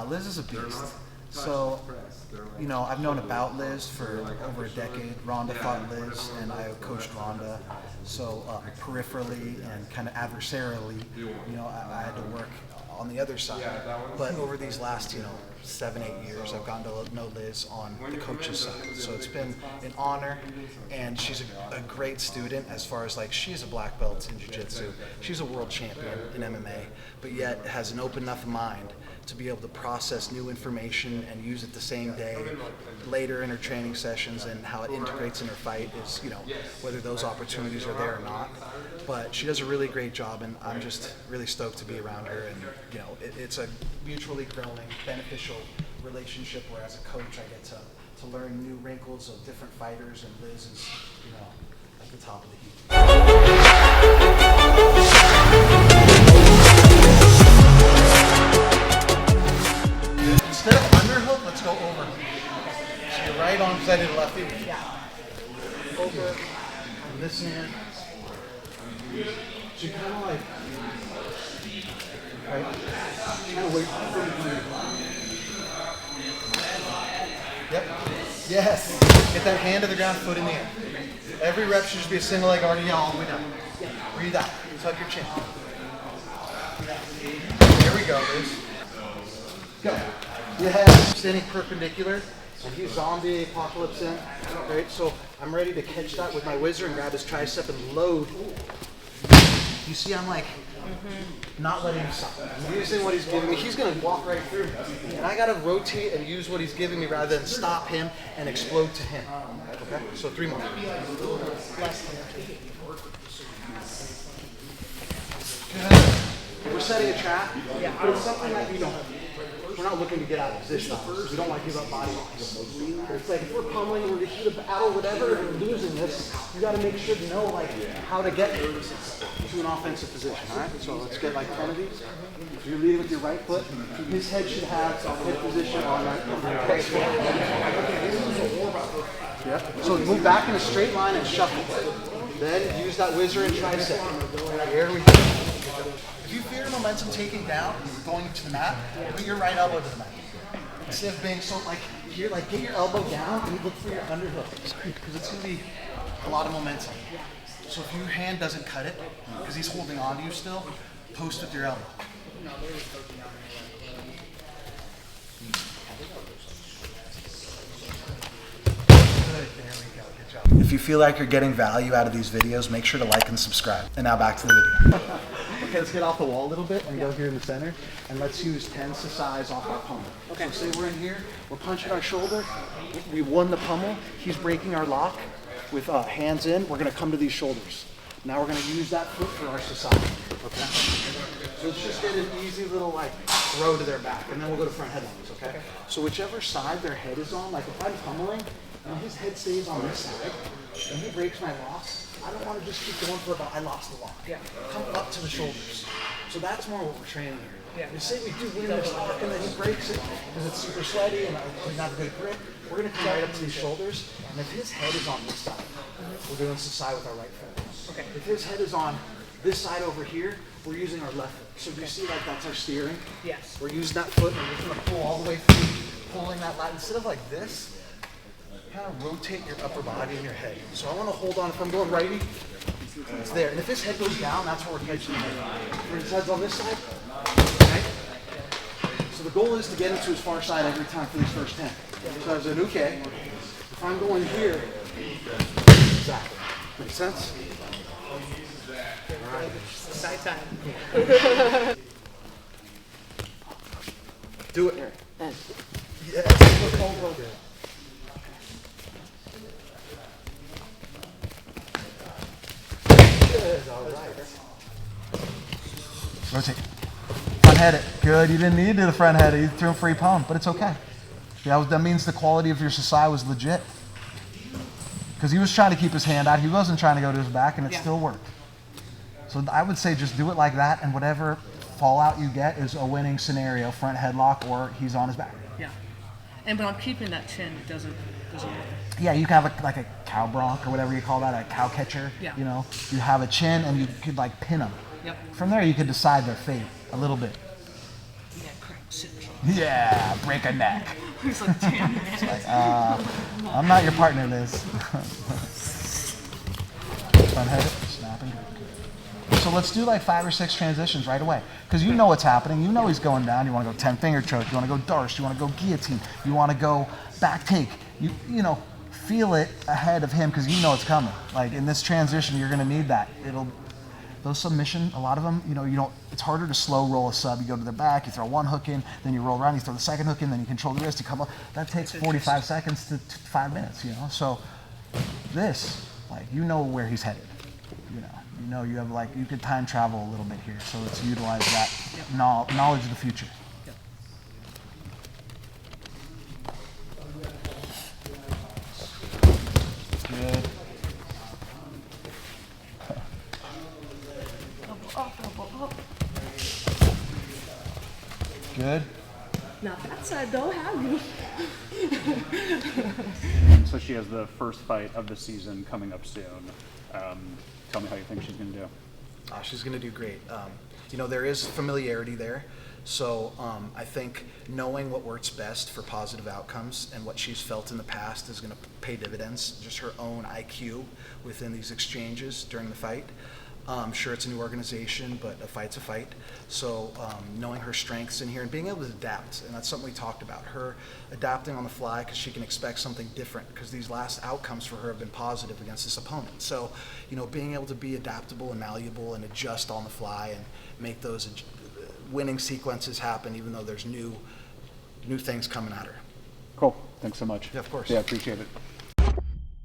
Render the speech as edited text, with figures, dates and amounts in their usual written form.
Liz is a beast. So, you know, I've known about Liz for over a decade. Rhonda fought Liz, and I coached Rhonda. So, peripherally and kind of adversarially, you know, I had to work on the other side. But over these last, 7, 8 years, I've gotten to know Liz on the coach's side. So it's been an honor, and she's a great student as far as like, she's a black belt in jiu-jitsu. She's a world champion in MMA, but yet has an open enough mind to be able to process new information and use it the same day later in her training sessions, and how it integrates in her fight is, whether those opportunities are there or not. But she does a really great job, and I'm just really stoked to be around her. And it's a mutually growing, beneficial relationship where as a coach I get to learn new wrinkles of different fighters, and Liz is, at the top of the heap. Instead of underhook, let's go over. So your right arm's ready to left hand. Yeah. Over on this hand. So you kind of like, right? Kind of wait for the Yep. Yes. Get that hand to the ground, foot in the air. Every rep should just be a single leg RDL all the way down. Breathe out. Tuck your chin. There we go, Liz. Go. Yeah. Standing perpendicular. And he's zombie apocalypse in. Right? So I'm ready to catch that with my whizzer and grab his tricep and load. You see, I'm like, not letting him stop. I'm using what he's giving me. He's going to walk right through me. And I got to rotate and use what he's giving me rather than stop him and explode to him. Okay? So 3 more. We're setting a trap, but it's something that we're not looking to get out of position. We don't want to give up body locks. It's like if we're pummeling, we're in the heat of battle, whatever, and we're losing this, you got to make sure to know how to get to an offensive position. All right. So let's get 10 of these. If you're leading with your right foot, his head should have head position on that. Yeah. So move back in a straight line and shuffle. Then use that whizzer and tricep. Here we go. If you fear momentum taking down, going to the mat, put your right elbow to the mat. Instead of being here, get your elbow down and look for your underhook, because it's going to be a lot of momentum. So if your hand doesn't cut it, because he's holding on to you still, post with your elbow. If you feel like you're getting value out of these videos, make sure to like and subscribe. And now back to the video. Okay, let's get off the wall a little bit and go here in the center. And let's use 10 Sasaes off our pummel. Okay, so say we're in here, we're punching our shoulder, we won the pummel, he's breaking our lock with hands in, we're gonna come to these shoulders. Now we're gonna use that foot for our Sasae, okay? So let's just get an easy little throw to their back, and then we'll go to front headlocks, okay? So whichever side their head is on, if I'm pummeling, and his head stays on this side, and he breaks my lock, I don't want to just keep going for I lost the lock. Yeah. Come up to the shoulders. So that's more what we're training here. Yeah. We say we do win this lock, and then he breaks it because it's super sweaty and we not good grip. We're going to come right up to these shoulders, and if his head is on this side, we're doing Sasae with our right foot. Okay. If his head is on this side over here, we're using our left foot. So you see that's our steering? Yes. We're using that foot, and we're just going to pull all the way through, pulling that lat. Instead of this, kind of rotate your upper body and your head. So I want to hold on. If I'm going righty, it's there. And if his head goes down, that's where we're catching him. Where his head's on this side, right? So the goal is to get him to his far side every time for these first 10. So as an uke, if I'm going here, exactly. Make sense? All right. Side time. Do it. Yes. Good, all right. Rotate. Front head it. Good. You didn't need to do the front head. You threw him free palm, but it's okay. That means the quality of your Sasae was legit. Because he was trying to keep his hand out. He wasn't trying to go to his back, and it still worked. So I would say just do it like that, and whatever fallout you get is a winning scenario, front headlock, or he's on his back. Yeah. But I'm keeping that chin. It doesn't work. Yeah, you can have a cow bronc or whatever you call that, a cow catcher. Yeah. You have a chin and you could pin them. Yep. From there you could decide their fate a little bit. Yeah, Yeah, break a neck. He's like, damn it. It's like, I'm not your partner in this. Front head, snapping. So let's do like 5 or 6 transitions right away. Because you know what's happening. You know he's going down. You want to go 10 finger choke. You want to go darce. You want to go guillotine. You want to go back take. You know, feel it ahead of him because you know it's coming. Like in this transition, you're going to need that. Those submission, a lot of them, you know, it's harder to slow roll a sub. You go to the back, you throw one hook in, then you roll around, you throw the second hook in, then you control the wrist, you come up. That takes 45 seconds to 5 minutes, you know? So this, like, you know where he's headed, you know, you have like, you could time travel a little bit here. So let's utilize that knowledge of the future. Good. Good. Now that's a don't have you. So she has the first fight of the season coming up soon. Tell me how you think she's going to do. She's going to do great. You know, there is familiarity there. So I think knowing what works best for positive outcomes and what she's felt in the past is going to pay dividends. Just her own IQ within these exchanges during the fight. I'm sure it's a new organization, but a fight's a fight. So knowing her strengths in here and being able to adapt, and that's something we talked about, her adapting on the fly because she can expect something different because these last outcomes for her have been positive against this opponent. So, you know, being able to be adaptable and malleable and adjust on the fly and make those winning sequences happen even though there's new things coming at her. Cool. Thanks so much. Yeah, of course. Yeah, appreciate it.